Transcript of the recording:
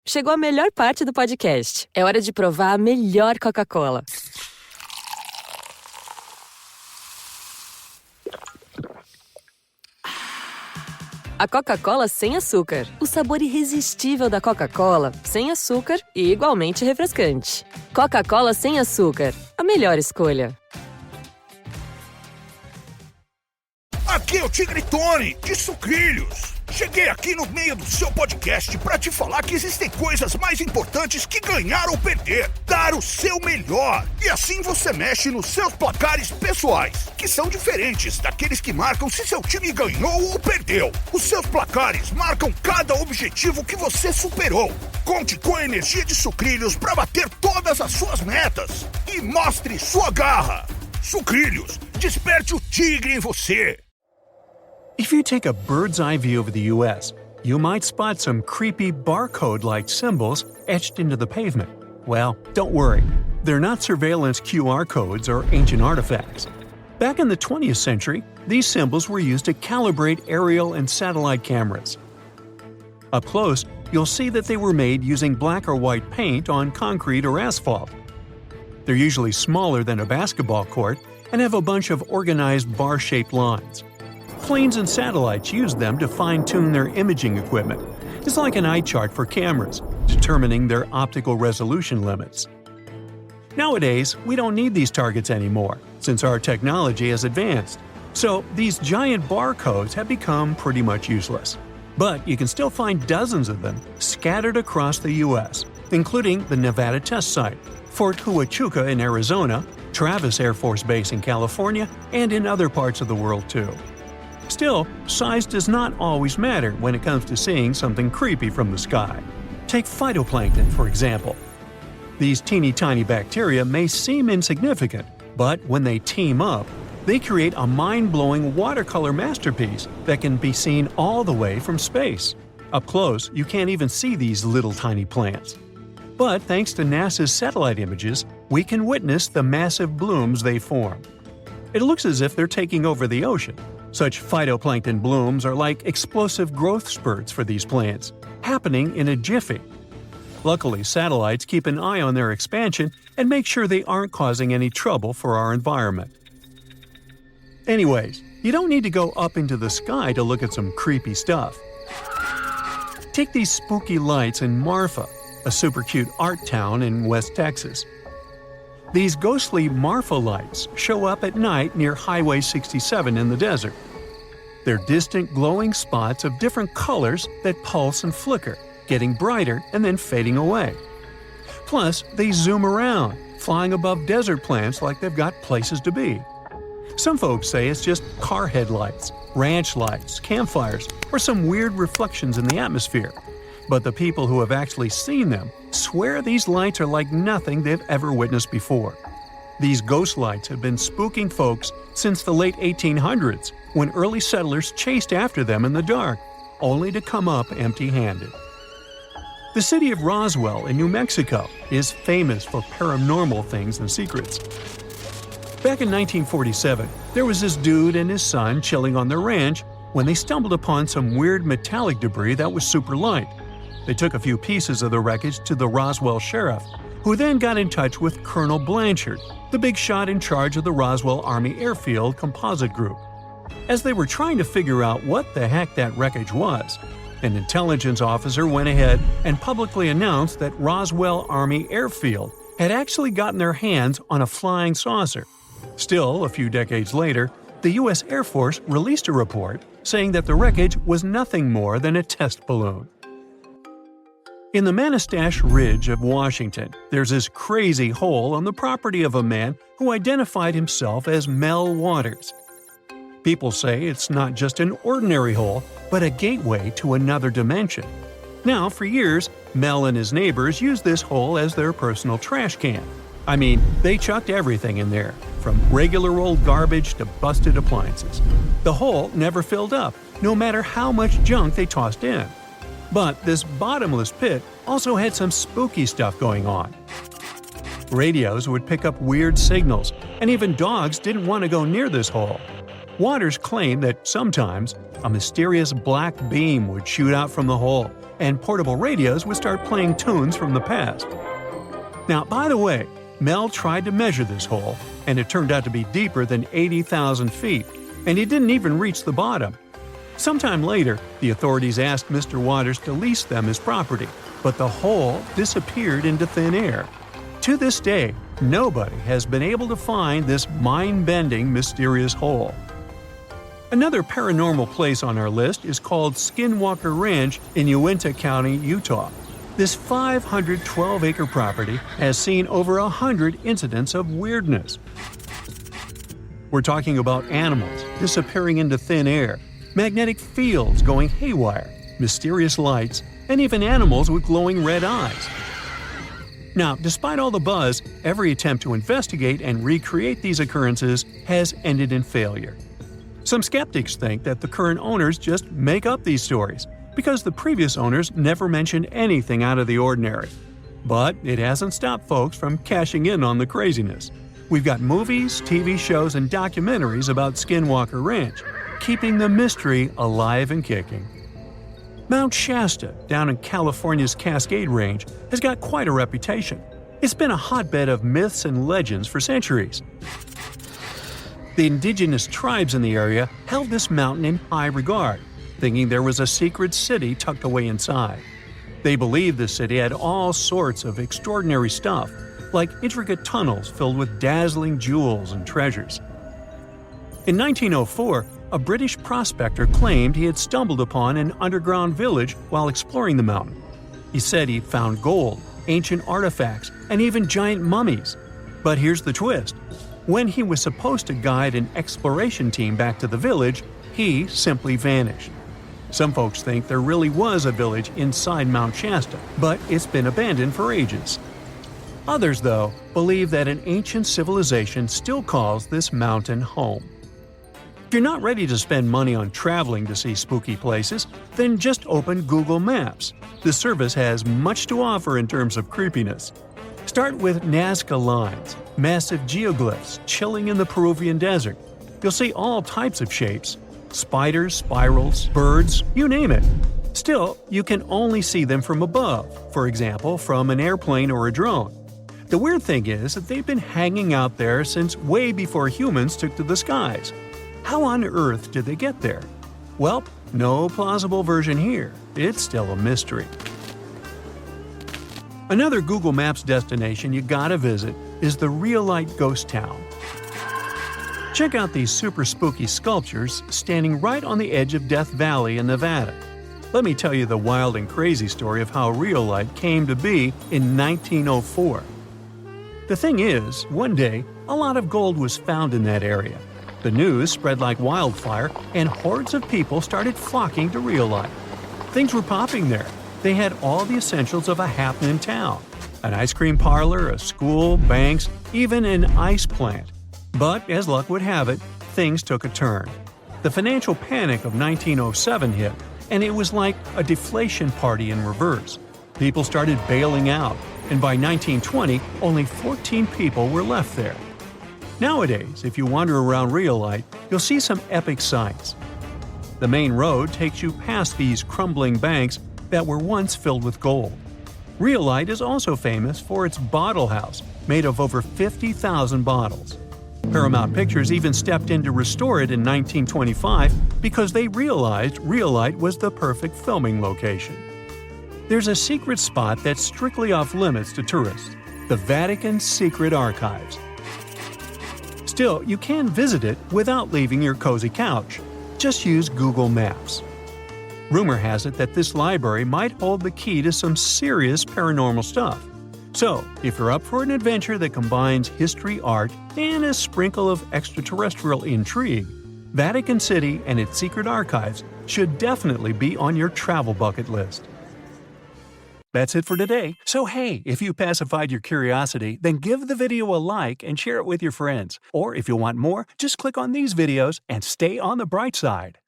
Chegou a melhor parte do podcast. É hora de provar a melhor Coca-Cola. A Coca-Cola sem açúcar. O sabor irresistível da Coca-Cola, sem açúcar e igualmente refrescante. Coca-Cola sem açúcar. A melhor escolha. Aqui é o Tigre Tony, de Sucrilhos. Cheguei aqui no meio do seu podcast para te falar que existem coisas mais importantes que ganhar ou perder. Dar o seu melhor. E assim você mexe nos seus placares pessoais, que são diferentes daqueles que marcam se seu time ganhou ou perdeu. Os seus placares marcam cada objetivo que você superou. Conte com a energia de Sucrilhos para bater todas as suas metas. E mostre sua garra. Sucrilhos, desperte o tigre em você. If you take a bird's eye view of the U.S., you might spot some creepy barcode-like symbols etched into the pavement. Well, don't worry. They're not surveillance QR codes or ancient artifacts. Back in the 20th century, these symbols were used to calibrate aerial and satellite cameras. Up close, you'll see that they were made using black or white paint on concrete or asphalt. They're usually smaller than a basketball court and have a bunch of organized bar-shaped lines. Planes and satellites use them to fine-tune their imaging equipment. It's like an eye chart for cameras, determining their optical resolution limits. Nowadays, we don't need these targets anymore, since our technology has advanced. So these giant barcodes have become pretty much useless. But you can still find dozens of them scattered across the U.S., including the Nevada test site, Fort Huachuca in Arizona, Travis Air Force Base in California, and in other parts of the world too. Still, size does not always matter when it comes to seeing something creepy from the sky. Take phytoplankton, for example. These teeny tiny bacteria may seem insignificant, but when they team up, they create a mind-blowing watercolor masterpiece that can be seen all the way from space. Up close, you can't even see these little tiny plants. But thanks to NASA's satellite images, we can witness the massive blooms they form. It looks as if they're taking over the ocean. Such phytoplankton blooms are like explosive growth spurts for these plants, happening in a jiffy. Luckily, satellites keep an eye on their expansion and make sure they aren't causing any trouble for our environment. Anyways, you don't need to go up into the sky to look at some creepy stuff. Take these spooky lights in Marfa, a super cute art town in West Texas. These ghostly Marfa lights show up at night near Highway 67 in the desert. They're distant glowing spots of different colors that pulse and flicker, getting brighter and then fading away. Plus, they zoom around, flying above desert plants like they've got places to be. Some folks say it's just car headlights, ranch lights, campfires, or some weird reflections in the atmosphere. But the people who have actually seen them swear these lights are like nothing they've ever witnessed before. These ghost lights have been spooking folks since the late 1800s, when early settlers chased after them in the dark, only to come up empty-handed. The city of Roswell in New Mexico is famous for paranormal things and secrets. Back in 1947, there was this dude and his son chilling on their ranch when they stumbled upon some weird metallic debris that was super light. They took a few pieces of the wreckage to the Roswell sheriff, who then got in touch with Colonel Blanchard, the big shot in charge of the Roswell Army Airfield Composite Group. As they were trying to figure out what the heck that wreckage was, an intelligence officer went ahead and publicly announced that Roswell Army Airfield had actually gotten their hands on a flying saucer. Still, a few decades later, the U.S. Air Force released a report saying that the wreckage was nothing more than a test balloon. In the Manistash Ridge of Washington, there's this crazy hole on the property of a man who identified himself as Mel Waters. People say it's not just an ordinary hole, but a gateway to another dimension. Now, for years, Mel and his neighbors used this hole as their personal trash can. I mean, they chucked everything in there, from regular old garbage to busted appliances. The hole never filled up, no matter how much junk they tossed in. But this bottomless pit also had some spooky stuff going on. Radios would pick up weird signals, and even dogs didn't want to go near this hole. Waters claimed that sometimes a mysterious black beam would shoot out from the hole, and portable radios would start playing tunes from the past. Now, by the way, Mel tried to measure this hole, and it turned out to be deeper than 80,000 feet, and he didn't even reach the bottom. Sometime later, the authorities asked Mr. Waters to lease them as property, but the hole disappeared into thin air. To this day, nobody has been able to find this mind-bending, mysterious hole. Another paranormal place on our list is called Skinwalker Ranch in Uinta County, Utah. This 512-acre property has seen over 100 incidents of weirdness. We're talking about animals disappearing into thin air, magnetic fields going haywire, mysterious lights, and even animals with glowing red eyes. Now, despite all the buzz, every attempt to investigate and recreate these occurrences has ended in failure. Some skeptics think that the current owners just make up these stories, because the previous owners never mentioned anything out of the ordinary. But it hasn't stopped folks from cashing in on the craziness. We've got movies, TV shows, and documentaries about Skinwalker Ranch, keeping the mystery alive and kicking. Mount Shasta, down in California's Cascade Range, has got quite a reputation. It's been a hotbed of myths and legends for centuries. The indigenous tribes in the area held this mountain in high regard, thinking there was a secret city tucked away inside. They believed the city had all sorts of extraordinary stuff, like intricate tunnels filled with dazzling jewels and treasures. In 1904, a British prospector claimed he had stumbled upon an underground village while exploring the mountain. He said he found gold, ancient artifacts, and even giant mummies. But here's the twist. When he was supposed to guide an exploration team back to the village, he simply vanished. Some folks think there really was a village inside Mount Shasta, but it's been abandoned for ages. Others, though, believe that an ancient civilization still calls this mountain home. If you're not ready to spend money on traveling to see spooky places, then just open Google Maps. The service has much to offer in terms of creepiness. Start with Nazca lines, massive geoglyphs chilling in the Peruvian desert. You'll see all types of shapes: spiders, spirals, birds, you name it. Still, you can only see them from above, for example, from an airplane or a drone. The weird thing is that they've been hanging out there since way before humans took to the skies. How on earth did they get there? Well, no plausible version here. It's still a mystery. Another Google Maps destination you gotta visit is the Rhyolite Ghost Town. Check out these super spooky sculptures standing right on the edge of Death Valley in Nevada. Let me tell you the wild and crazy story of how Rhyolite came to be in 1904. The thing is, one day, a lot of gold was found in that area. The news spread like wildfire, and hordes of people started flocking to Rhyolite. Things were popping there. They had all the essentials of a happening town: an ice cream parlor, a school, banks, even an ice plant. But as luck would have it, things took a turn. The financial panic of 1907 hit, and it was like a deflation party in reverse. People started bailing out, and by 1920, only 14 people were left there. Nowadays, if you wander around Rhyolite, you'll see some epic sights. The main road takes you past these crumbling banks that were once filled with gold. Rhyolite is also famous for its bottle house, made of over 50,000 bottles. Paramount Pictures even stepped in to restore it in 1925 because they realized Rhyolite was the perfect filming location. There's a secret spot that's strictly off-limits to tourists: the Vatican's secret archives. Still, you can visit it without leaving your cozy couch. Just use Google Maps. Rumor has it that this library might hold the key to some serious paranormal stuff. So, if you're up for an adventure that combines history, art, and a sprinkle of extraterrestrial intrigue, Vatican City and its secret archives should definitely be on your travel bucket list. That's it for today. So hey, if you pacified your curiosity, then give the video a like and share it with your friends. Or if you want more, just click on these videos and stay on the bright side.